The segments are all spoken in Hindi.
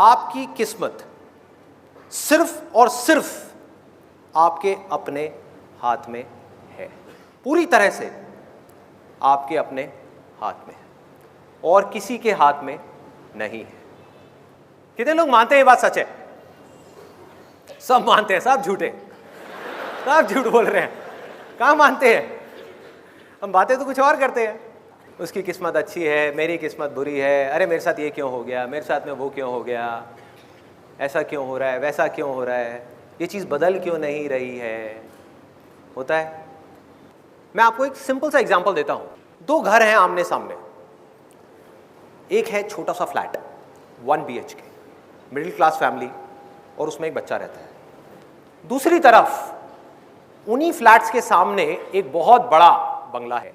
आपकी किस्मत सिर्फ और सिर्फ आपके अपने हाथ में है, पूरी तरह से आपके अपने हाथ में है और किसी के हाथ में नहीं है। कितने लोग मानते हैं ये बात सच है? सब मानते हैं, सब झूठे, सब झूठ बोल रहे हैं। कहाँ मानते हैं? हम बातें तो कुछ और करते हैं। उसकी किस्मत अच्छी है, मेरी किस्मत बुरी है, अरे मेरे साथ ये क्यों हो गया, मेरे साथ में वो क्यों हो गया, ऐसा क्यों हो रहा है, वैसा क्यों हो रहा है, ये चीज़ बदल क्यों नहीं रही है। होता है। मैं आपको एक सिंपल सा एग्जांपल देता हूँ। दो घर हैं आमने सामने। एक है छोटा सा flat 1 BHK, middle class family, और उसमें एक बच्चा रहता है। दूसरी तरफ उन्हीं फ्लैट्स के सामने एक बहुत बड़ा बंगला है,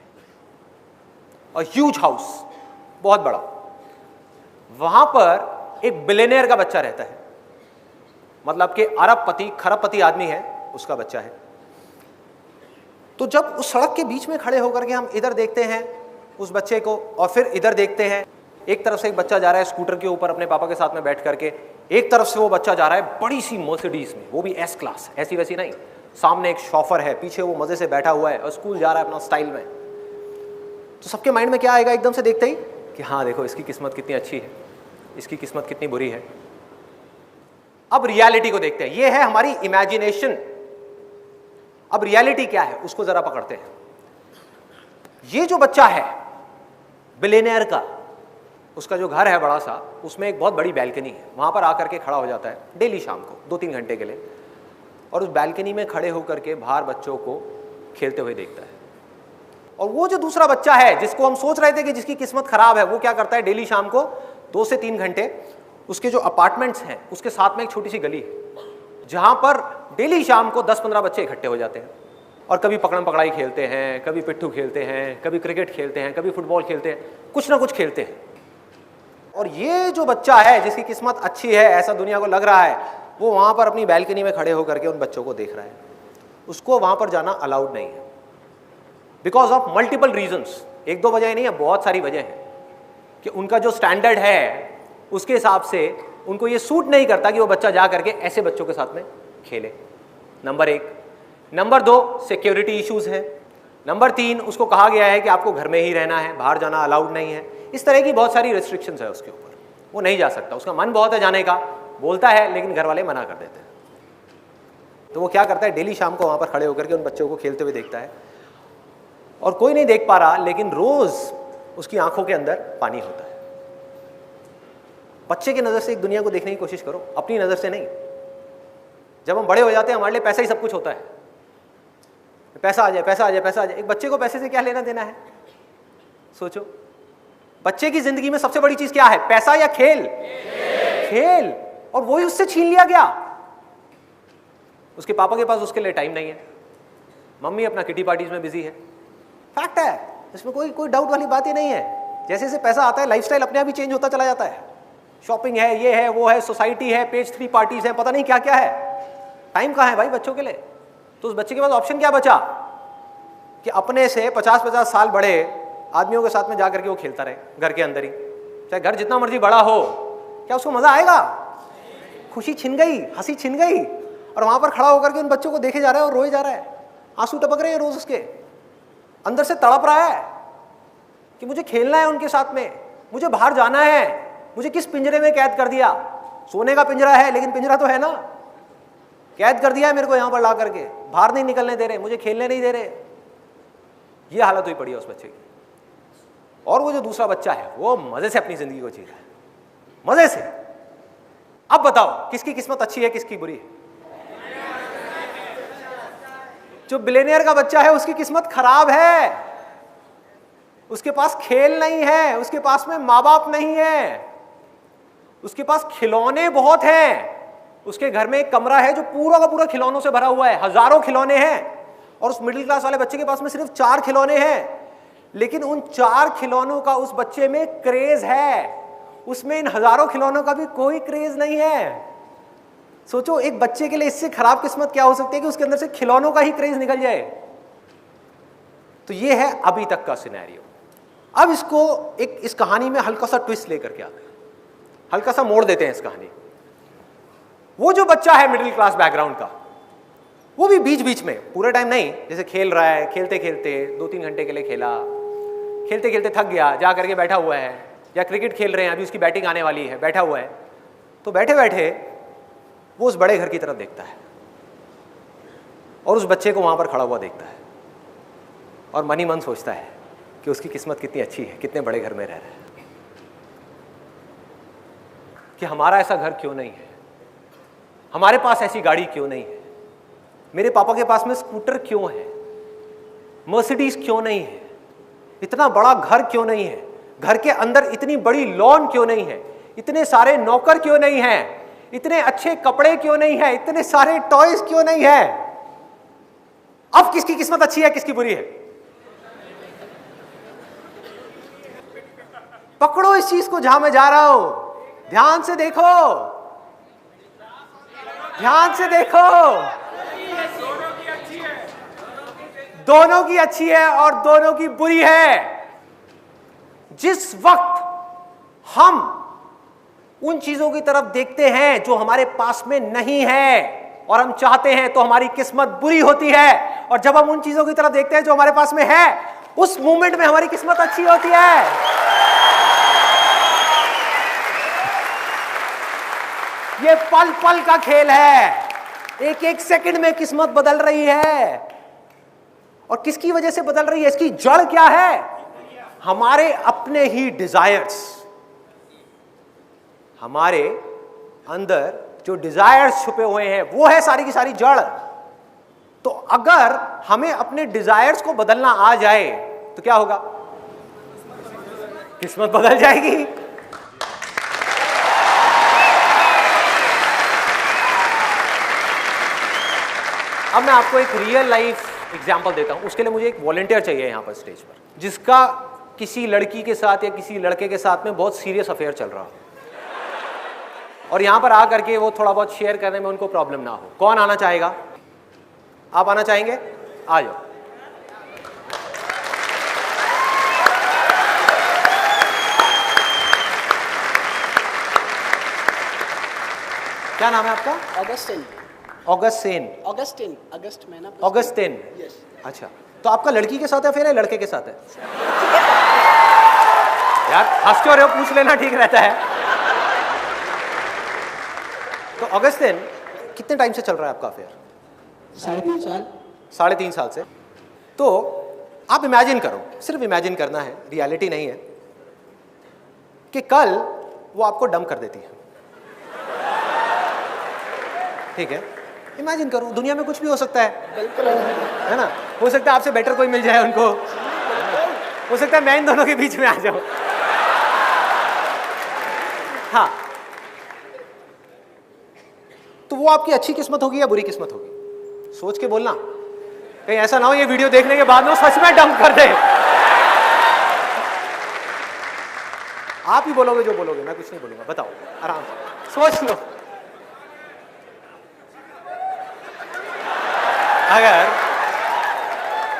ह्यूज हाउस, बहुत बड़ा। वहां पर एक बिलियनियर का बच्चा रहता है, मतलब कि अरबपति खरबपति आदमी है, उसका बच्चा है। तो जब उस सड़क के बीच में खड़े होकर के हम इधर देखते हैं उस बच्चे को और फिर इधर देखते हैं, एक तरफ से एक बच्चा जा रहा है स्कूटर के ऊपर अपने पापा के साथ में बैठ करके, एक तरफ से वो बच्चा जा रहा है बड़ी सी मर्सिडीज में, वो भी S क्लास, ऐसी वैसी नहीं। सामने एक शॉफर है, पीछे वो मजे से बैठा हुआ है और स्कूल जा रहा है अपना स्टाइल में। तो सबके माइंड में क्या आएगा एकदम से देखते ही कि हाँ देखो इसकी किस्मत कितनी अच्छी है, इसकी किस्मत कितनी बुरी है। अब रियलिटी को देखते हैं, ये है हमारी इमेजिनेशन। अब रियलिटी क्या है उसको जरा पकड़ते हैं। ये जो बच्चा है बिलियनियर का, उसका जो घर है बड़ा सा, उसमें एक बहुत बड़ी बैल्कनी है। वहां पर आकर के खड़ा हो जाता है डेली शाम को 2-3 घंटे के लिए, और उस बैल्कनी में खड़े होकर के बाहर बच्चों को खेलते हुए देखता है। और वो जो दूसरा बच्चा है जिसको हम सोच रहे थे कि जिसकी किस्मत खराब है, वो क्या करता है, डेली शाम को 2 से 3 घंटे उसके जो अपार्टमेंट्स हैं उसके साथ में एक छोटी सी गली है जहां पर डेली शाम को 10-15 बच्चे इकट्ठे हो जाते हैं और कभी पकड़म पकड़ाई खेलते हैं, कभी पिट्ठू खेलते हैं, कभी क्रिकेट खेलते हैं, कभी फुटबॉल खेलते हैं, कुछ ना कुछ खेलते हैं। और ये जो बच्चा है जिसकी किस्मत अच्छी है, ऐसा दुनिया को लग रहा है, वो वहां पर अपनी बैल्कनी में खड़े होकर के उन बच्चों को देख रहा है। उसको वहां पर जाना अलाउड नहीं है, बिकॉज ऑफ मल्टीपल रीजंस। 1-2 वजह नहीं है, बहुत सारी वजह है कि उनका जो स्टैंडर्ड है उसके हिसाब से उनको ये सूट नहीं करता कि वो बच्चा जा करके ऐसे बच्चों के साथ में खेले। नंबर 1। नंबर 2, सिक्योरिटी इश्यूज है। नंबर 3, उसको कहा गया है कि आपको घर में ही रहना है, बाहर जाना अलाउड नहीं है। इस तरह की बहुत सारी रेस्ट्रिक्शंस है उसके ऊपर, वो नहीं जा सकता। उसका मन बहुत है जाने का, बोलता है, लेकिन घर वाले मना कर देते हैं। तो वो क्या करता है, डेली शाम को वहां पर खड़े होकर के उन बच्चों को खेलते हुए देखता है और कोई नहीं देख पा रहा, लेकिन रोज उसकी आंखों के अंदर पानी होता है। बच्चे की नजर से एक दुनिया को देखने की कोशिश करो, अपनी नजर से नहीं। जब हम बड़े हो जाते हैं हमारे लिए पैसा ही सब कुछ होता है, पैसा आ जाए, पैसा आ जाए, पैसा आ जाए। एक बच्चे को पैसे से क्या लेना देना है? सोचो, बच्चे की जिंदगी में सबसे बड़ी चीज क्या है, पैसा या खेल? खेल। और वही उससे छीन लिया गया। उसके पापा के पास उसके लिए टाइम नहीं है, मम्मी अपना किटी पार्टीज में बिजी है। फैक्ट है, इसमें कोई डाउट वाली बात ही नहीं है। जैसे जैसे पैसा आता है लाइफस्टाइल अपने आप ही चेंज होता चला जाता है। शॉपिंग है, ये है, वो है, सोसाइटी है, पेज 3 पार्टीज है, पता नहीं क्या क्या है। टाइम कहाँ है भाई बच्चों के लिए? तो उस बच्चे के पास ऑप्शन क्या बचा कि अपने से 50-50 साल बड़े आदमियों के साथ में जाकर के वो खेलता रहे घर के अंदर ही। चाहे घर जितना मर्जी बड़ा हो, क्या उसको मजा आएगा? खुशी छिन गई, हंसी छिन गई। और वहां पर खड़ा होकर के उन बच्चों को देखे जा रहा है और रोए जा रहा है, आंसू टपक रहे हैं रोज, उसके अंदर से तड़प रहा है कि मुझे खेलना है उनके साथ में, मुझे बाहर जाना है। मुझे किस पिंजरे में कैद कर दिया? सोने का पिंजरा है लेकिन पिंजरा तो है ना, कैद कर दिया है मेरे को यहां पर ला करके, बाहर नहीं निकलने दे रहे, मुझे खेलने नहीं दे रहे। ये हालत हुई पड़ी है उस बच्चे की। और वो जो दूसरा बच्चा है वो मजे से अपनी जिंदगी को जी रहा है, मजे से। अब बताओ किसकी किस्मत अच्छी है, किसकी बुरी है? जो बिलियनियर का बच्चा है उसकी किस्मत खराब है। उसके पास खेल नहीं है, उसके पास में माँ बाप नहीं है, उसके पास खिलौने बहुत हैं। उसके घर में एक कमरा है जो पूरा का पूरा खिलौनों से भरा हुआ है, हजारों खिलौने हैं। और उस मिडिल क्लास वाले बच्चे के पास में सिर्फ 4 खिलौने हैं, लेकिन उन 4 खिलौनों का उस बच्चे में क्रेज है, उसमें इन हजारों खिलौनों का भी कोई क्रेज नहीं है। सोचो एक बच्चे के लिए इससे खराब किस्मत क्या हो सकती है कि उसके अंदर से खिलौनों का ही क्रेज निकल जाए। तो ये है अभी तक का सिनेरियो। अब इसको इस कहानी में हल्का सा ट्विस्ट लेकर के आते हैं। हल्का सा मोड़ देते हैं इस कहानी। वो जो बच्चा है मिडिल क्लास बैकग्राउंड का, वो भी बीच बीच में, पूरे टाइम नहीं, जैसे खेल रहा है, खेलते खेलते 2-3 घंटे के लिए खेला, खेलते खेलते थक गया, जा करके बैठा हुआ है, या क्रिकेट खेल रहे हैं, अभी उसकी बैटिंग आने वाली है, बैठा हुआ है, तो बैठे बैठे वो उस बड़े घर की तरफ देखता है और उस बच्चे को वहां पर खड़ा हुआ देखता है और मन ही मन सोचता है कि उसकी किस्मत कितनी अच्छी है, कितने बड़े घर में रह रहा है, कि हमारा ऐसा घर क्यों नहीं है, हमारे पास ऐसी गाड़ी क्यों नहीं है, मेरे पापा के पास में स्कूटर क्यों है, मर्सिडीज क्यों नहीं है, इतना बड़ा घर क्यों नहीं है, घर के अंदर इतनी बड़ी लॉन क्यों नहीं है, इतने सारे नौकर क्यों नहीं है, इतने अच्छे कपड़े क्यों नहीं है, इतने सारे टॉयज क्यों नहीं है। अब किसकी किस्मत अच्छी है, किसकी बुरी है? पकड़ो इस चीज को जहां मैं जा रहा हूं, ध्यान से देखो, ध्यान से देखो। दोनों की अच्छी है और दोनों की बुरी है। जिस वक्त हम उन चीजों की तरफ देखते हैं जो हमारे पास में नहीं है और हम चाहते हैं, तो हमारी किस्मत बुरी होती है, और जब हम उन चीजों की तरफ देखते हैं जो हमारे पास में है, उस मोमेंट में हमारी किस्मत अच्छी होती है। ये पल पल का खेल है, एक एक सेकंड में किस्मत बदल रही है। और किसकी वजह से बदल रही है? इसकी जड़ क्या है? हमारे अपने ही डिजायर्स। हमारे अंदर जो डिजायर्स छुपे हुए हैं, वो है सारी की सारी जड़। तो अगर हमें अपने डिजायर्स को बदलना आ जाए तो क्या होगा? किस्मत बदल जाएगी। अब मैं आपको एक रियल लाइफ एग्जाम्पल देता हूं। उसके लिए मुझे एक वॉलंटियर चाहिए यहां पर स्टेज पर, जिसका किसी लड़की के साथ या किसी लड़के के साथ में बहुत सीरियस अफेयर चल रहा हो, और यहां पर आकर के वो थोड़ा बहुत शेयर करने में उनको प्रॉब्लम ना हो। कौन आना चाहेगा? आप आना चाहेंगे? आ जाओ। क्या नाम है आपका? ऑगस्टिन। ऑगस्टिन। ऑगस्टिन, अगस्त में ना। ऑगस्टिन। यस। अच्छा, तो आपका लड़की के साथ है फिर, लड़के के साथ है? यार हंस क्यों रहे हो? पूछ लेना ठीक रहता है। तो ऑगस्टिन, कितने टाइम से चल रहा है आपका अफेयर? 3.5 साल। 3.5 साल से। तो आप इमेजिन करो, सिर्फ इमेजिन करना है, रियलिटी नहीं है, कि कल वो आपको डंप कर देती है। ठीक है, इमेजिन करो, दुनिया में कुछ भी हो सकता है। बिल्कुल है ना? हो सकता है आपसे बेटर कोई मिल जाए उनको, हो सकता है मैं इन दोनों के बीच में आ जाऊं। हाँ, तो वो आपकी अच्छी किस्मत होगी या बुरी किस्मत होगी? सोच के बोलना, कहीं ऐसा ना हो ये वीडियो देखने के बाद में वो सच में डंप कर दे। आप ही बोलोगे जो बोलोगे, मैं कुछ नहीं बोलूंगा। बताओ, आराम से सोच लो।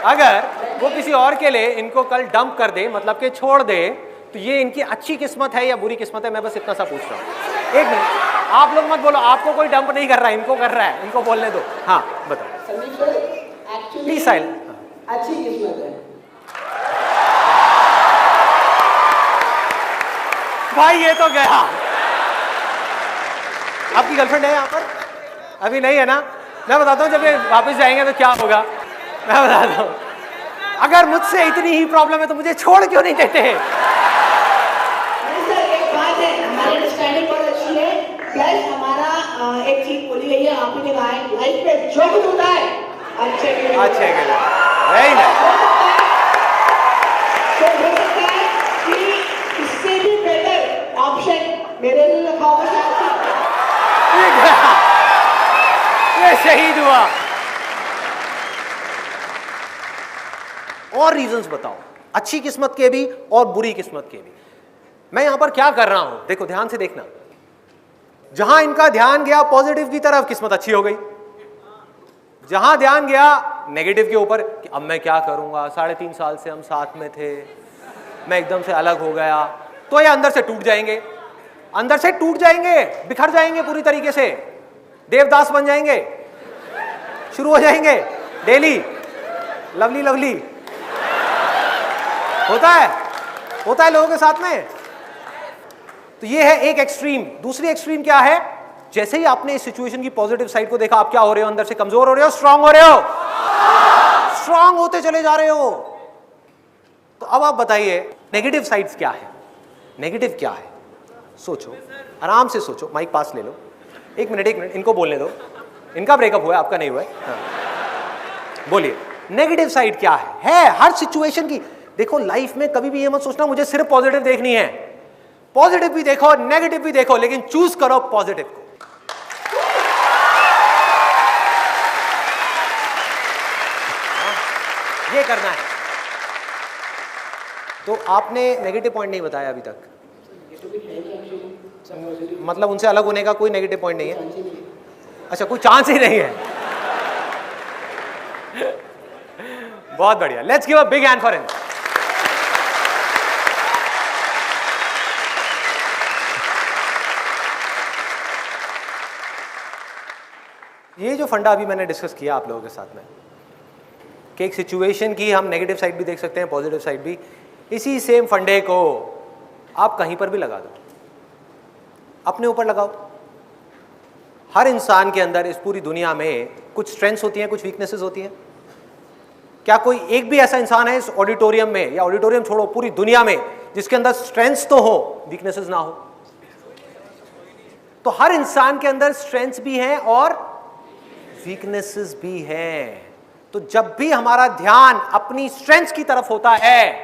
अगर वो किसी और के लिए इनको कल डंप कर दे, मतलब कि छोड़ दे, तो ये इनकी अच्छी किस्मत है या बुरी किस्मत है? मैं बस इतना सा पूछ रहा हूँ। एक मिनट, आप लोग मत बोलो, आपको कोई डंप नहीं कर रहा है, इनको कर रहा है, इनको बोलने दो। हाँ बताओ। Sandeep sir, actually please silent. अच्छी किस्मत है भाई, ये तो गया। आपकी गर्लफ्रेंड है यहाँ पर? अभी नहीं है ना? मैं बताता हूँ, जब ये वापस जाएंगे तो क्या होगा, मैं बताता हूँ। अगर मुझसे इतनी ही प्रॉब्लम है तो मुझे छोड़ क्यों नहीं देते? सर एक बात है, हमारी अंडरस्टैंडिंग बहुत अच्छी है। प्लस हमारा एक चीज बोली गई है, आपने कहा है लाइफ में जो कुछ होता है अच्छे के लिए। अच्छे के लिए। Very nice. तो हो सकता है कि इससे भी बेटर ऑप्शन मेरे लिए रखा होगा। ये शहीद हुआ। और रीजंस बताओ, अच्छी किस्मत के भी और बुरी किस्मत के भी। मैं यहां पर क्या कर रहा हूं, देखो ध्यान से देखना। जहां इनका ध्यान गया पॉजिटिव की तरफ, किस्मत अच्छी हो गई। जहां ध्यान गया नेगेटिव के ऊपर कि अब मैं क्या करूंगा, 3.5 साल से हम साथ में थे, मैं एकदम से अलग हो गया, तो ये अंदर से टूट जाएंगे। अंदर से टूट जाएंगे, बिखर जाएंगे पूरी तरीके से, देवदास बन जाएंगे, शुरू हो जाएंगे डेली लवली लवली। होता है लोगों के साथ में। तो ये है एक एक्सट्रीम। दूसरी एक्सट्रीम क्या है? जैसे ही आपने इस सिचुएशन की पॉजिटिव साइड को देखा, आप क्या हो रहे हो? अंदर से कमजोर हो रहे हो, स्ट्रांग हो रहे हो, स्ट्रांग होते चले जा रहे हो। तो अब आप बताइए नेगेटिव साइड्स क्या है? नेगेटिव क्या है? सोचो, आराम से सोचो। माइक पास ले लो। एक मिनट इनको बोलने दो। इनका ब्रेकअप हुआ है, आपका नहीं हुआ है। हाँ। बोलिए नेगेटिव साइड क्या है हर सिचुएशन की। देखो लाइफ में कभी भी ये मत सोचना मुझे सिर्फ पॉजिटिव देखनी है। पॉजिटिव भी देखो, नेगेटिव भी देखो, लेकिन चूज करो पॉजिटिव को। ये करना है। तो आपने नेगेटिव पॉइंट नहीं बताया अभी तक। मतलब उनसे अलग होने का कोई नेगेटिव पॉइंट नहीं है? अच्छा, कोई चांस ही नहीं है। बहुत बढ़िया। Let's give a big hand for him. ये जो फंडा अभी मैंने डिस्कस किया आप लोगों के साथ में कि एक सिचुएशन की हम नेगेटिव साइड भी देख सकते हैं, पॉजिटिव साइड भी, इसी सेम फंडे को आप कहीं पर भी लगा दो, अपने ऊपर लगाओ। हर इंसान के अंदर इस पूरी दुनिया में कुछ स्ट्रेंथ्स होती हैं, कुछ वीकनेसेस होती हैं। क्या कोई एक भी ऐसा इंसान है इस ऑडिटोरियम में, या ऑडिटोरियम छोड़ो पूरी दुनिया में, जिसके अंदर स्ट्रेंथ्स तो हो, वीकनेसेस ना हो? तो हर इंसान के अंदर स्ट्रेंथ्स भी हैं और वीकनेसेस भी हैं। तो जब भी हमारा ध्यान अपनी स्ट्रेंथ्स की तरफ होता है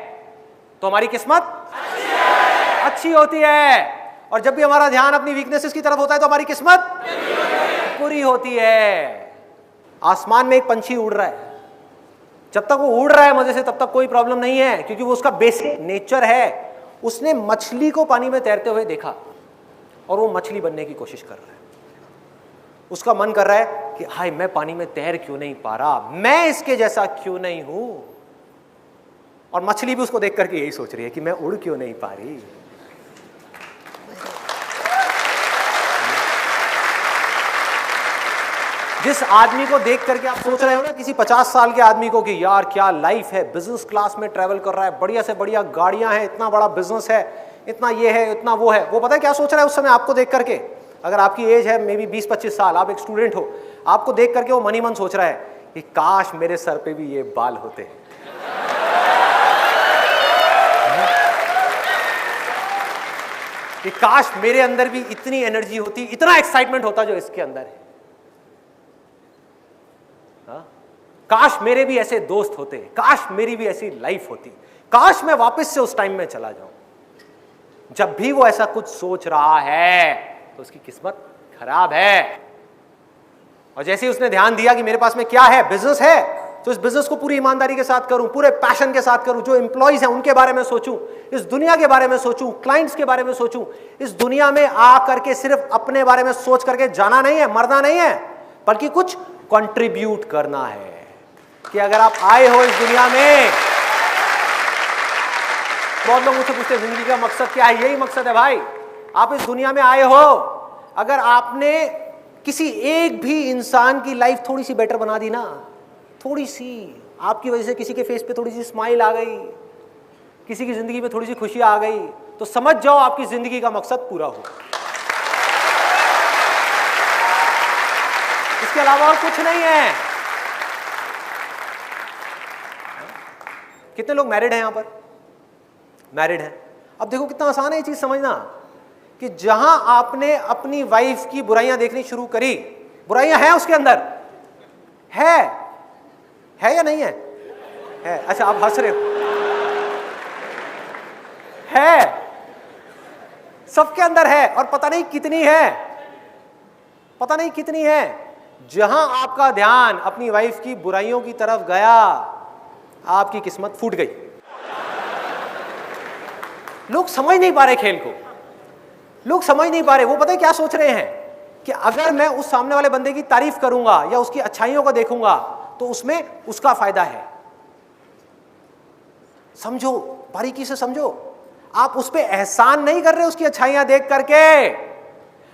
तो हमारी किस्मत अच्छी होती है, और जब भी हमारा ध्यान अपनी वीकनेसेस की तरफ होता है तो हमारी किस्मत बुरी होती है। आसमान में एक पंछी उड़ रहा है, जब तक वो उड़ रहा है मजे से तब तक कोई प्रॉब्लम नहीं है, क्योंकि वो उसका बेसिक नेचर है। उसने मछली को पानी में तैरते हुए देखा और वो मछली बनने की कोशिश कर रहा है। उसका मन कर रहा है कि हाय मैं पानी में तैर क्यों नहीं पा रहा, मैं इसके जैसा क्यों नहीं हूं। और मछली भी उसको देख करके यही सोच रही है कि मैं उड़ क्यों नहीं पा रही। जिस आदमी को देख करके आप सोच रहे हो ना, किसी 50 साल के आदमी को, कि यार क्या लाइफ है, बिजनेस क्लास में ट्रैवल कर रहा है, बढ़िया से बढ़िया गाड़ियां हैं, इतना बड़ा बिजनेस है, इतना ये है, इतना वो है, वो पता है क्या सोच रहा है उस समय आपको देख करके? अगर आपकी एज है मे बी 20-25 साल, आप एक स्टूडेंट हो, आपको देख करके वो मन ही मन सोच रहा है कि काश मेरे सर पे भी ये बाल होते, कि काश मेरे अंदर भी इतनी एनर्जी होती, इतना एक्साइटमेंट होता जो इसके अंदर है। काश मेरे भी ऐसे दोस्त होते, काश मेरी भी ऐसी लाइफ होती, काश मैं वापस से उस टाइम में चला जाऊं। जब भी वो ऐसा कुछ सोच रहा है तो उसकी किस्मत खराब है। और जैसे ही उसने ध्यान दिया कि मेरे पास में क्या है, बिजनेस है, तो इस बिजनेस को पूरी ईमानदारी के साथ करूं, पूरे पैशन के साथ करूं, जो एम्प्लॉइज हैं उनके बारे में सोचूं, इस दुनिया के बारे में सोचूं, क्लाइंट्स के बारे में सोचूं। इस दुनिया में आ करके सिर्फ अपने बारे में सोच करके जाना नहीं है, मरना नहीं है, बल्कि कुछ कंट्रीब्यूट करना है। कि अगर आप आए हो इस दुनिया में, बहुत लोग मुझसे पूछते हैं जिंदगी का मकसद क्या है? यही मकसद है भाई, आप इस दुनिया में आए हो, अगर आपने किसी एक भी इंसान की लाइफ थोड़ी सी बेटर बना दी ना, थोड़ी सी, आपकी वजह से किसी के फेस पे थोड़ी सी स्माइल आ गई, किसी की जिंदगी में थोड़ी सी खुशी आ गई, तो समझ जाओ आपकी जिंदगी का मकसद पूरा हो। इसके अलावा और कुछ नहीं है। कितने लोग मैरिड हैं यहां पर? मैरिड हैं। अब देखो कितना आसान है ये चीज समझना, कि जहां आपने अपनी वाइफ की बुराइयां देखनी शुरू करी, बुराइयां हैं उसके अंदर, है या नहीं है? है। अच्छा आप हंस रहे हो। है, सबके अंदर है, और पता नहीं कितनी है, पता नहीं कितनी है। जहां आपका ध्यान अपनी वाइफ की बुराइयों की तरफ गया, आपकी किस्मत फूट गई। लोग समझ नहीं पा रहे खेल को, लोग समझ नहीं पा रहे। वो पता है क्या सोच रहे हैं कि अगर मैं उस सामने वाले बंदे की तारीफ करूंगा या उसकी अच्छाइयों को देखूंगा तो उसमें उसका फायदा है। समझो, बारीकी से समझो। आप उस पर एहसान नहीं कर रहे उसकी अच्छाइयां देख करके,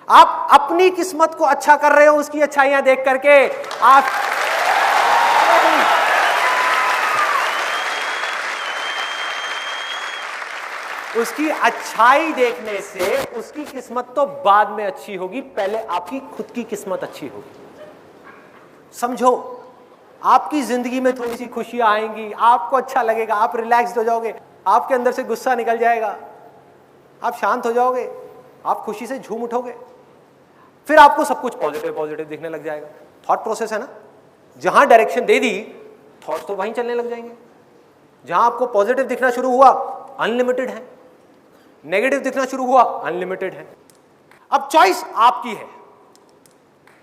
आप अपनी किस्मत को अच्छा कर रहे हो उसकी अच्छाइयां देख करके। आप उसकी अच्छाई देखने से उसकी किस्मत तो बाद में अच्छी होगी, पहले आपकी खुद की किस्मत अच्छी होगी। समझो, आपकी जिंदगी में थोड़ी सी खुशियां आएंगी, आपको अच्छा लगेगा, आप रिलैक्स्ड हो जाओगे, आपके अंदर से गुस्सा निकल जाएगा, आप शांत हो जाओगे, आप खुशी से झूम उठोगे, फिर आपको सब कुछ पॉजिटिव पॉजिटिव दिखने लग जाएगा। थॉट प्रोसेस है ना, जहां डायरेक्शन दे दी थॉट्स तो वहीं चलने लग जाएंगे। जहां आपको पॉजिटिव दिखना शुरू हुआ अनलिमिटेड है, नेगेटिव दिखना शुरू हुआ अनलिमिटेड है। अब चॉइस आपकी है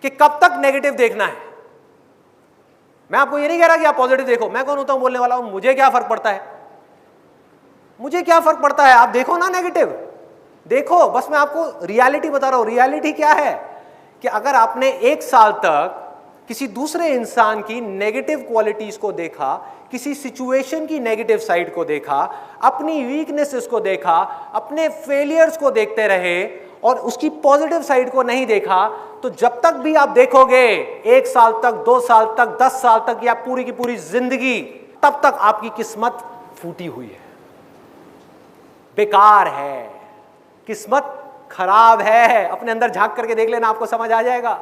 कि कब तक नेगेटिव देखना है। मैं आपको ये नहीं कह रहा कि आप पॉजिटिव देखो, मैं कौन होता हूं बोलने वाला हूं, मुझे क्या फर्क पड़ता है, मुझे क्या फर्क पड़ता है, आप देखो ना नेगेटिव देखो, बस मैं आपको रियलिटी बता रहा हूं। रियलिटी क्या है कि अगर आपने 1 साल तक किसी दूसरे इंसान की नेगेटिव क्वालिटीज को देखा, किसी सिचुएशन की नेगेटिव साइड को देखा, अपनी वीकनेसेस को देखा, अपने फेलियर्स को देखते रहे और उसकी पॉजिटिव साइड को नहीं देखा, तो जब तक भी आप देखोगे 1 साल तक, 2 साल तक, 10 साल तक या पूरी की पूरी जिंदगी, तब तक आपकी किस्मत फूटी हुई है, बेकार है, किस्मत खराब है। अपने अंदर झांक करके देख लेना, आपको समझ आ जाएगा।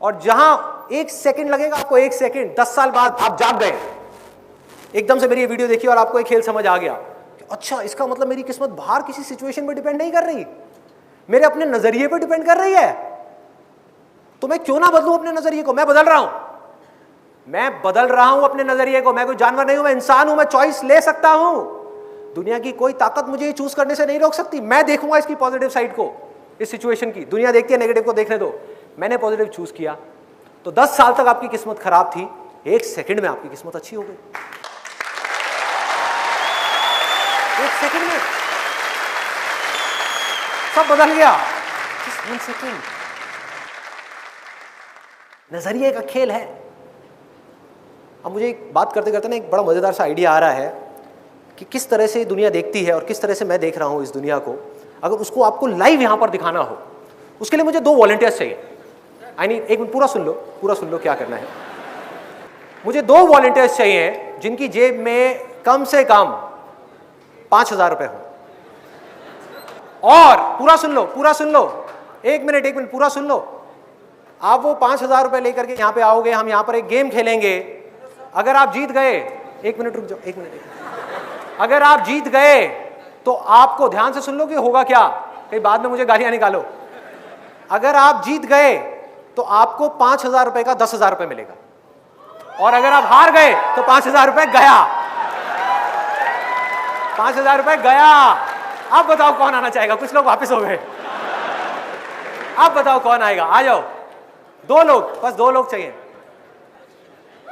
और जहां 1 सेकंड लगेगा आपको, 1 सेकंड, 10 साल बाद आप जाग गए, एकदम से मेरी ये वीडियो देखी और आपको एक खेल समझ आ गया कि अच्छा, इसका मतलब मेरी किस्मत बाहर किसी सिचुएशन पे डिपेंड नहीं कर रही, मेरे अपने नजरिए पे डिपेंड कर रही है। तो मैं क्यों ना बदलूं अपने नजरिए को। मैं बदल रहा हूं, मैं बदल रहा हूं अपने नजरिए को। मैं कोई जानवर नहीं हूं, मैं इंसान हूं, मैं चॉइस ले सकता हूं। दुनिया की कोई ताकत मुझे ये चूज करने से नहीं रोक सकती। मैं देखूंगा इसकी पॉजिटिव साइड को, इस सिचुएशन की। दुनिया देखती है नेगेटिव को, देखने दो। मैंने पॉजिटिव चूज किया तो 10 साल तक आपकी किस्मत खराब थी, 1 सेकंड में आपकी किस्मत अच्छी हो गई। 1 सेकंड में सब बदल गया। 1 सेकंड। नजरिए का खेल है। अब मुझे एक बात करते करते ना एक बड़ा मजेदार सा आइडिया आ रहा है कि किस तरह से दुनिया देखती है और किस तरह से मैं देख रहा हूं इस दुनिया को। अगर उसको आपको लाइव यहां पर दिखाना हो, उसके लिए मुझे 2 वॉलंटियर्स चाहिए। आई मीन, एक मिनट, पूरा सुन लो क्या करना है। मुझे 2 वॉलंटियर्स चाहिए जिनकी जेब में कम से कम 5,000 रुपए हो। और पूरा सुन लो, एक मिनट, पूरा सुन लो। आप वो 5,000 रुपए लेकर के यहां पे आओगे, हम यहां पर एक गेम खेलेंगे। अगर आप जीत गए, 1 मिनट रुक जाओ, 1 मिनट। अगर आप जीत गए तो आपको, ध्यान से सुन लो कि होगा क्या, कहीं बाद में मुझे गालियां निकालो। अगर आप जीत गए तो आपको 5,000 रुपए का 10,000 रुपए मिलेगा, और अगर आप हार गए तो 5,000 रुपए गया। 5,000 रुपए गया। अब बताओ कौन आना चाहेगा। कुछ लोग वापस हो गए। अब बताओ कौन आएगा, आ जाओ। 2 लोग, बस 2 लोग चाहिए।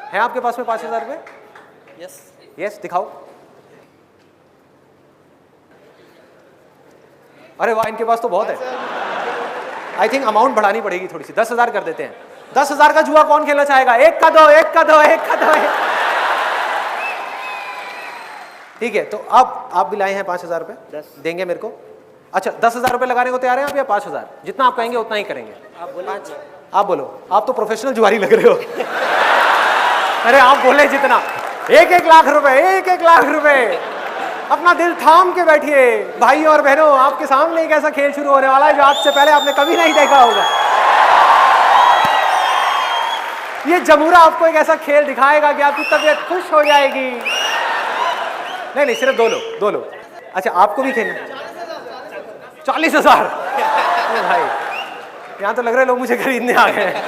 है आपके पास में 5,000 रुपए? यस, दिखाओ। अरे वाह, इनके पास तो बहुत है। आई थिंक अमाउंट बढ़ानी पड़ेगी थोड़ी सी, 10,000 कर देते हैं। 10,000 का जुआ कौन खेलना चाहेगा? एक का दो। ठीक है, तो अब आप भी लाए हैं 5,000 रुपए, देंगे मेरे को? अच्छा, 10,000 रुपए लगाने को तैयार हैं आप या 5,000? जितना आप कहेंगे उतना ही करेंगे। आप बोलो, आप तो प्रोफेशनल जुआरी लग रहे हो। अरे आप बोले जितना, 1-1 लाख रुपए, 1-1 लाख रुपए। अपना दिल थाम के बैठिए भाई और बहनों, आपके सामने एक ऐसा खेल शुरू होने वाला है जो आज से पहले आपने कभी नहीं देखा होगा। ये जमूरा आपको एक ऐसा खेल दिखाएगा कि आपकी तबीयत खुश हो जाएगी। नहीं, सिर्फ 2 लोग। अच्छा, आपको भी खेलना? 40,000। भाई, यहां तो लग रहा है लोग मुझे खरीदने आ गए।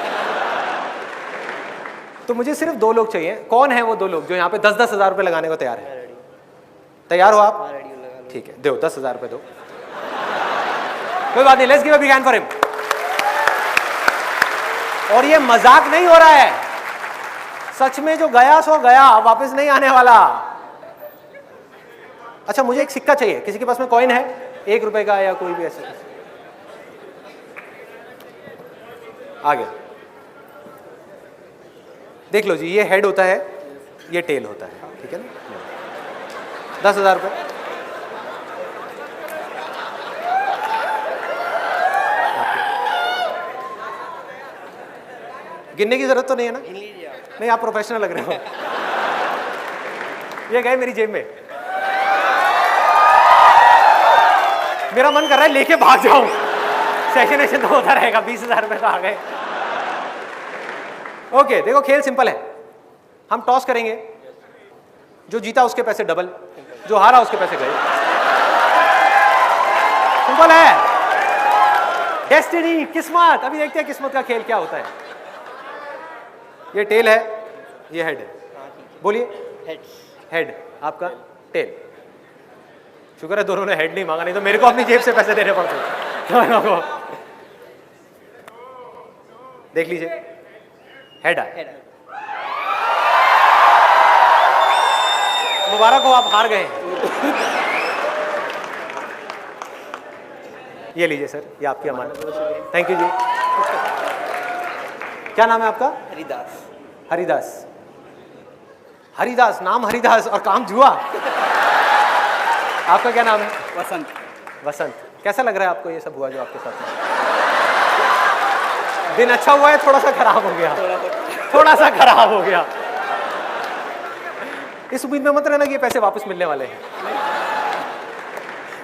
तो मुझे सिर्फ 2 लोग चाहिए। कौन है वो 2 लोग जो यहाँ पे 10,000 रुपए लगाने को तैयार है? तैयार हो आप? ठीक है, दो 10,000 रुपए दो। कोई बात नहीं, let's give a big hand for him. और ये मजाक नहीं हो रहा है, सच में जो गया सो गया, वापस नहीं आने वाला। अच्छा, मुझे एक सिक्का चाहिए। किसी के पास में कॉइन है 1 रुपए का या कोई भी ऐसे? आ गया। देख लो जी, ये हेड होता है, ये टेल होता है, ठीक है ना? 10,000 रुपए। गिनने की जरूरत तो नहीं है ना? नहीं, आप प्रोफेशनल लग रहे हो। ये गए मेरी जेब में, मेरा मन कर रहा है लेके भाग जाऊं, सेशन तो होता रहेगा। 20,000 रुपए तो आ गए। ओके, देखो खेल सिंपल है। हम टॉस करेंगे, जो जीता उसके पैसे डबल, जो हारा उसके पैसे गए। सिंपल है। डेस्टिनी, किस्मत। अभी देखते हैं किस्मत का खेल क्या होता है। ये टेल है, ये हेड है। बोलिए। हेड आपका, टेल। शुक्र है दोनों ने हेड नहीं मांगा, नहीं तो मेरे को अपनी जेब से पैसे देने पड़ते। देख लीजिए, हेड आया। मुबारक हो, आप हार गए। ये लीजिए सर, ये आपकी अमानत। थैंक यू जी। क्या नाम है आपका? हरिदास। हरिदास। हरिदास, नाम हरिदास और काम जुआ। आपका क्या नाम है? वसंत। वसंत। कैसा लग रहा है आपको ये सब हुआ जो आपके साथ में? दिन अच्छा हुआ है, थोड़ा सा खराब हो गया? थोड़ा सा खराब हो गया। इस उम्मीद में मत रहना कि ये पैसे वापस मिलने वाले हैं।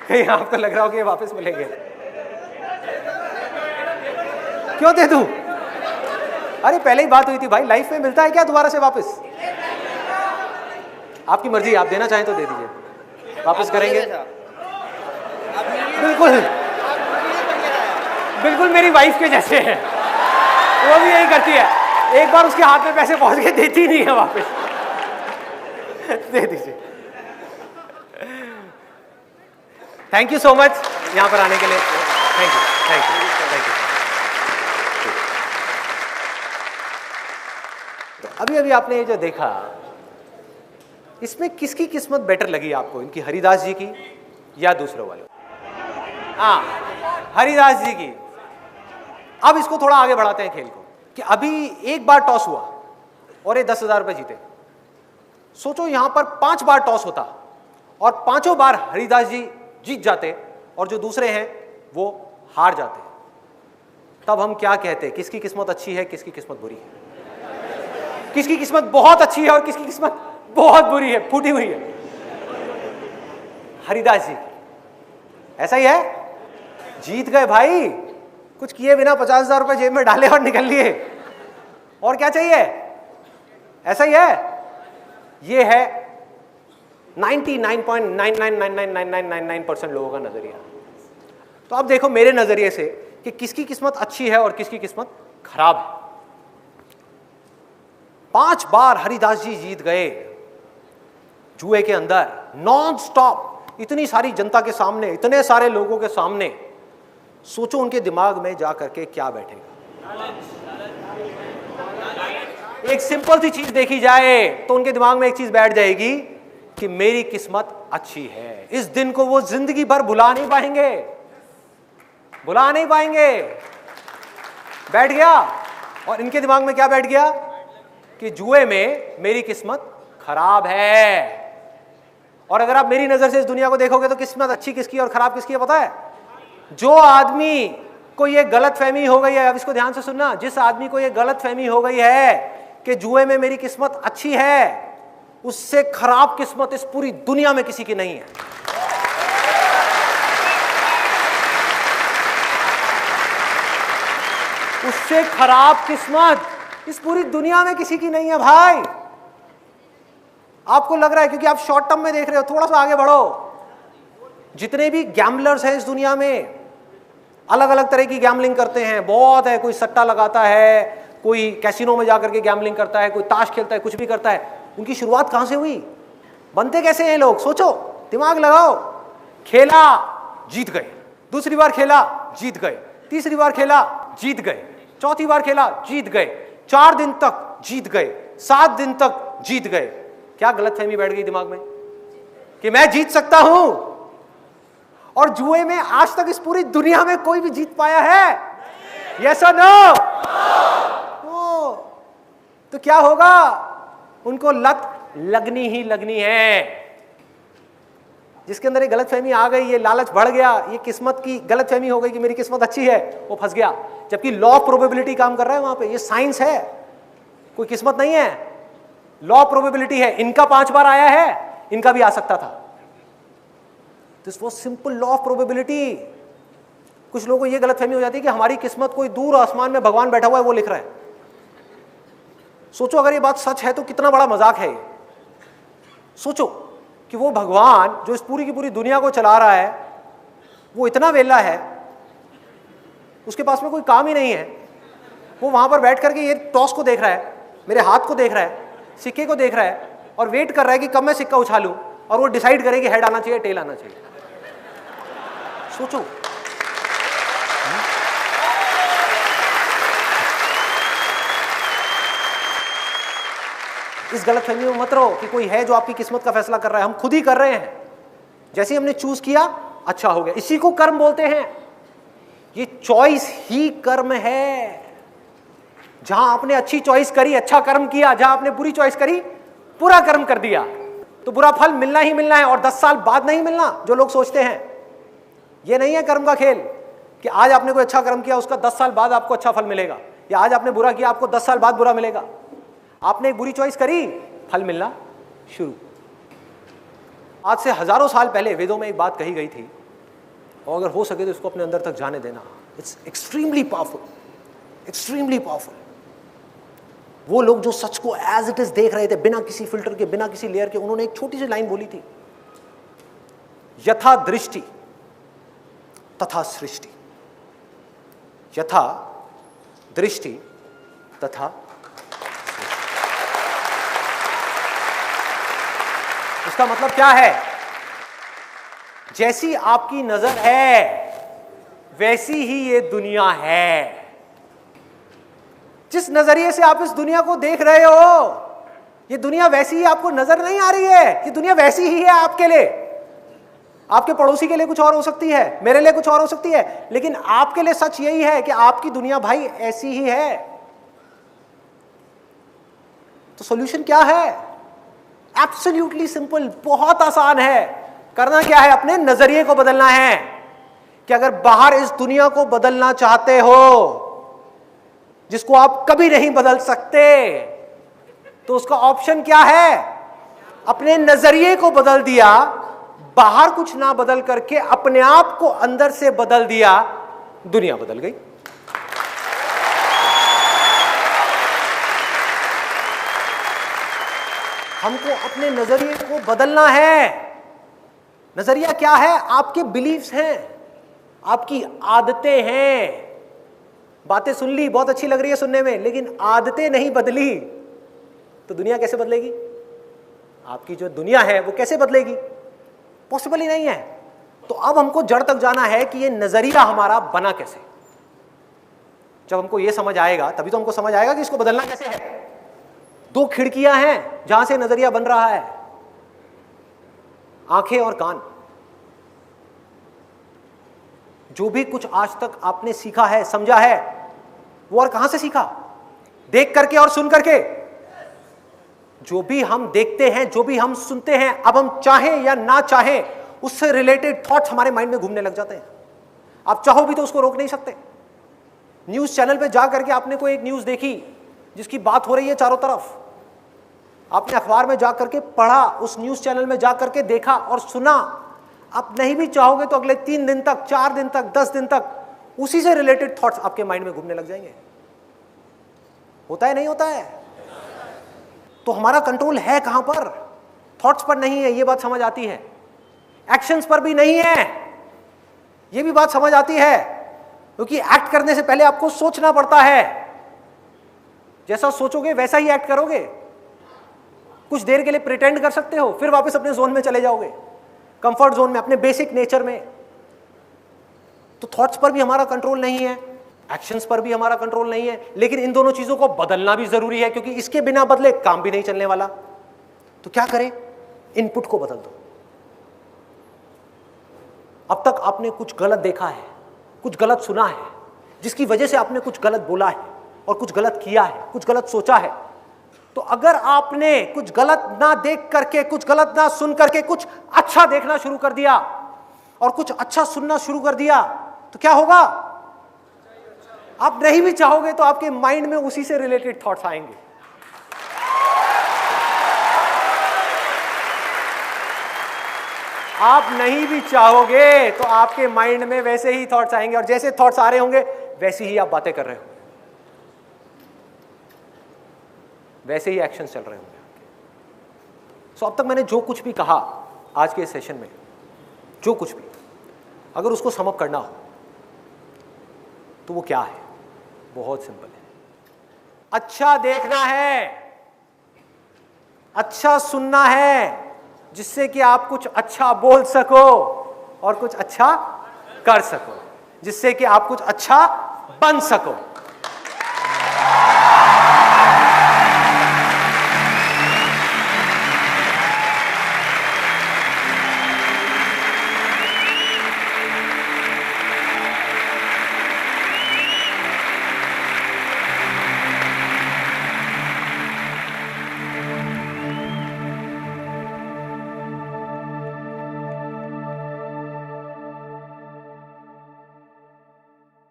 कहीं आपको लग रहा हो कि ये वापस मिलेंगे। क्यों दे दूं? अरे पहले ही बात हुई थी भाई, लाइफ में मिलता है क्या दोबारा से वापस? आपकी मर्जी, आप देना चाहें तो दे दीजिए, वापस करेंगे। बिल्कुल बिल्कुल मेरी वाइफ के जैसे है, वो भी यही करती है। एक बार उसके हाथ में पैसे पहुंच गए, देती नहीं है वापस। दे दीजिए। थैंक यू सो मच यहां पर आने के लिए। Thank you, thank you, thank you. अभी अभी आपने ये जो देखा, इसमें किसकी किस्मत बेटर लगी आपको, इनकी हरिदास जी की या दूसरों वालों? हाँ, हरिदास जी की। अब इसको थोड़ा आगे बढ़ाते हैं खेल को, कि अभी एक बार टॉस हुआ और ये 10,000 रुपए जीते। सोचो यहां पर 5 बार टॉस होता और 5 बार हरिदास जी जीत जाते और जो दूसरे हैं वो हार जाते, तब हम क्या कहते? किसकी किस्मत अच्छी है, किसकी किस्मत बुरी है? किसकी किस्मत बहुत अच्छी है और किसकी किस्मत बहुत बुरी है, फूटी हुई है? हरिदास जी। ऐसा ही है, जीत गए भाई, कुछ किए बिना 50,000 रुपए जेब में डाले और निकल लिए। और क्या चाहिए? ऐसा ही है। ये है 99.99999999% लोगों का नजरिया। तो अब देखो मेरे नजरिए से कि किसकी किस्मत अच्छी है और किसकी किस्मत खराब है। 5 बार हरिदास जी जीत गए जुए के अंदर, नॉन स्टॉप, इतनी सारी जनता के सामने, इतने सारे लोगों के सामने। सोचो उनके दिमाग में जा करके क्या बैठेगा। एक सिंपल सी चीज देखी जाए तो उनके दिमाग में एक चीज बैठ जाएगी कि मेरी किस्मत अच्छी है। इस दिन को वो जिंदगी भर भुला नहीं पाएंगे, भुला नहीं पाएंगे। बैठ गया। और इनके दिमाग में क्या बैठ गया? कि जुए में मेरी किस्मत खराब है। और अगर आप मेरी नजर से इस दुनिया को देखोगे तो किस्मत अच्छी किसकी और खराब किसकी है पता है? जो आदमी को ये गलतफहमी हो गई है, अब इसको ध्यान से सुनना, जिस आदमी को ये गलतफहमी हो गई है कि जुए में मेरी किस्मत अच्छी है, उससे खराब किस्मत इस पूरी दुनिया में किसी की नहीं है। उससे खराब किस्मत इस पूरी दुनिया में किसी की नहीं है भाई। आपको लग रहा है क्योंकि आप शॉर्ट टर्म में देख रहे हो, थोड़ा सा आगे बढ़ो। जितने भी गैम्बलर्स हैं इस दुनिया में, अलग अलग तरह की गैम्बलिंग करते हैं, बहुत है। कोई सट्टा लगाता है, कोई कैसीनो में जाकर के गैम्बलिंग करता है, कोई ताश खेलता है, कुछ भी करता है। उनकी शुरुआत कहां से हुई? बनते कैसे हैं लोग? सोचो, दिमाग लगाओ। खेला, जीत गए। दूसरी बार खेला, जीत गए। तीसरी बार खेला, जीत गए। चौथी बार खेला, जीत गए। 4 दिन तक जीत गए, 7 दिन तक जीत गए। क्या गलतफहमी बैठ गई दिमाग में कि मैं जीत सकता हूं? और जुए में आज तक इस पूरी दुनिया में कोई भी जीत पाया है? यस और नो? तो क्या होगा? उनको लत लगनी ही लगनी है। जिसके अंदर ये गलतफहमी आ गई, ये लालच बढ़ गया, ये किस्मत की गलतफहमी हो गई कि मेरी किस्मत अच्छी है, वो फंस गया। जबकि लॉ ऑफ प्रोबेबिलिटी काम कर रहा है वहां पे, ये साइंस है। कोई किस्मत नहीं है, लॉ प्रोबेबिलिटी है। इनका 5 बार आया है, इनका भी आ सकता था। This was simple law of probability. कुछ लोगों को यह गलतफहमी हो जाती है कि हमारी किस्मत कोई दूर आसमान में भगवान बैठा हुआ है वो लिख रहा है। सोचो अगर ये बात सच है तो कितना बड़ा मजाक है ये। सोचो कि वो भगवान जो इस पूरी की पूरी दुनिया को चला रहा है वो इतना वेला है, उसके पास में कोई काम ही नहीं है, वो वहां पर बैठ करके ये टॉस को देख रहा है, मेरे हाथ को देख रहा है, सिक्के को देख रहा है और वेट कर रहा है कि कब मैं सिक्का उछालूं और वो डिसाइड करे कि हेड आना चाहिए टेल आना चाहिए। सोचो। इस गलतफहमी में मत रहो कि कोई है जो आपकी किस्मत का फैसला कर रहा है। हम खुद ही कर रहे हैं। जैसे हमने चूज किया अच्छा हो गया, इसी को कर्म बोलते हैं। ये चॉइस ही कर्म है। जहां आपने अच्छी चॉइस करी अच्छा कर्म किया, जहां आपने बुरी चॉइस करी बुरा कर्म कर दिया, तो बुरा फल मिलना ही मिलना है और 10 साल बाद नहीं मिलना जो लोग सोचते हैं। ये नहीं है कर्म का खेल कि आज आपने कोई अच्छा कर्म किया उसका 10 साल बाद आपको अच्छा फल मिलेगा, या आज आपने बुरा किया आपको 10 साल बाद बुरा मिलेगा। आपने एक बुरी चॉइस करी, फल मिलना शुरू। आज से हजारों साल पहले वेदों में एक बात कही गई थी और अगर हो सके तो इसको अपने अंदर तक जाने देना। It's extremely powerful, extremely powerful. वो लोग जो सच को एज इट इज देख रहे थे, बिना किसी फिल्टर के, बिना किसी लेयर के, उन्होंने एक छोटी सी लाइन बोली थी, यथा दृष्टि तथा सृष्टि, यथा दृष्टि तथा। इसका मतलब क्या है? जैसी आपकी नजर है वैसी ही ये दुनिया है। जिस नजरिए से आप इस दुनिया को देख रहे हो ये दुनिया वैसी ही आपको नजर नहीं आ रही है। ये दुनिया वैसी ही है आपके लिए। आपके पड़ोसी के लिए कुछ और हो सकती है, मेरे लिए कुछ और हो सकती है, लेकिन आपके लिए सच यही है कि आपकी दुनिया भाई ऐसी ही है। तो सॉल्यूशन क्या है? एब्सोल्युटली सिंपल, बहुत आसान है। करना क्या है? अपने नजरिए को बदलना है कि अगर बाहर इस दुनिया को बदलना चाहते हो जिसको आप कभी नहीं बदल सकते, तो उसका ऑप्शन क्या है? अपने नजरिए को बदल दिया, बाहर कुछ ना बदल करके अपने आप को अंदर से बदल दिया, दुनिया बदल गई। हमको अपने नजरिए को बदलना है। नजरिया क्या है? आपके बिलीफ्स हैं, आपकी आदतें हैं। बातें सुन ली, बहुत अच्छी लग रही है सुनने में, लेकिन आदतें नहीं बदली तो दुनिया कैसे बदलेगी? आपकी जो दुनिया है वो कैसे बदलेगी? पॉसिबल ही नहीं है। तो अब हमको जड़ तक जाना है कि ये नजरिया हमारा बना कैसे। जब हमको ये समझ आएगा तभी तो हमको समझ आएगा कि इसको बदलना कैसे है। 2 खिड़कियां हैं जहां से नजरिया बन रहा है, आंखें और कान। जो भी कुछ आज तक आपने सीखा है, समझा है, वो और कहां से सीखा? देख करके और सुन करके। जो भी हम देखते हैं, जो भी हम सुनते हैं, अब हम चाहें या ना चाहें उससे रिलेटेड थॉट्स हमारे माइंड में घूमने लग जाते हैं। आप चाहो भी तो उसको रोक नहीं सकते। न्यूज चैनल पे जा करके आपने कोई एक न्यूज देखी जिसकी बात हो रही है चारों तरफ, आपने अखबार में जा करके पढ़ा, उस न्यूज चैनल में जा करके देखा और सुना। आप नहीं भी चाहोगे तो अगले 3 दिन तक, 4 दिन तक, 10 दिन तक उसी से रिलेटेड थॉट्स आपके माइंड में घूमने लग जाएंगे। होता है नहीं होता है? तो हमारा कंट्रोल है कहां पर? थॉट्स पर नहीं है, ये बात समझ आती है। एक्शंस पर भी नहीं है, ये भी बात समझ आती है, क्योंकि एक्ट करने से पहले आपको सोचना पड़ता है। जैसा सोचोगे वैसा ही एक्ट करोगे। कुछ देर के लिए प्रिटेंड कर सकते हो, फिर वापस अपने जोन में चले जाओगे, कंफर्ट जोन में, अपने बेसिक नेचर में। तो थॉट्स पर भी हमारा कंट्रोल नहीं है, एक्शंस पर भी हमारा कंट्रोल नहीं है, लेकिन इन दोनों चीजों को बदलना भी जरूरी है, क्योंकि इसके बिना बदले काम भी नहीं चलने वाला। तो क्या करें? इनपुट को बदल दो। अब तक आपने कुछ गलत देखा है, कुछ गलत सुना है, जिसकी वजह से आपने कुछ गलत बोला है और कुछ गलत किया है, कुछ गलत सोचा है। तो अगर आपने कुछ गलत ना देख करके, कुछ गलत ना सुन करके कुछ अच्छा देखना शुरू कर दिया और कुछ अच्छा सुनना शुरू कर दिया, तो क्या होगा? आप नहीं भी चाहोगे तो आपके माइंड में उसी से रिलेटेड थॉट्स आएंगे। आप नहीं भी चाहोगे तो आपके माइंड में वैसे ही थॉट्स आएंगे, और जैसे थॉट्स आ रहे होंगे वैसे ही आप बातें कर रहे होंगे, वैसे ही एक्शन चल रहे होंगे। सो अब तक मैंने जो कुछ भी कहा आज के सेशन में, जो कुछ भी, अगर उसको सम अप करना हो तो वो क्या है? बहुत सिंपल है। अच्छा देखना है, अच्छा सुनना है, जिससे कि आप कुछ अच्छा बोल सको और कुछ अच्छा कर सको, जिससे कि आप कुछ अच्छा बन सको।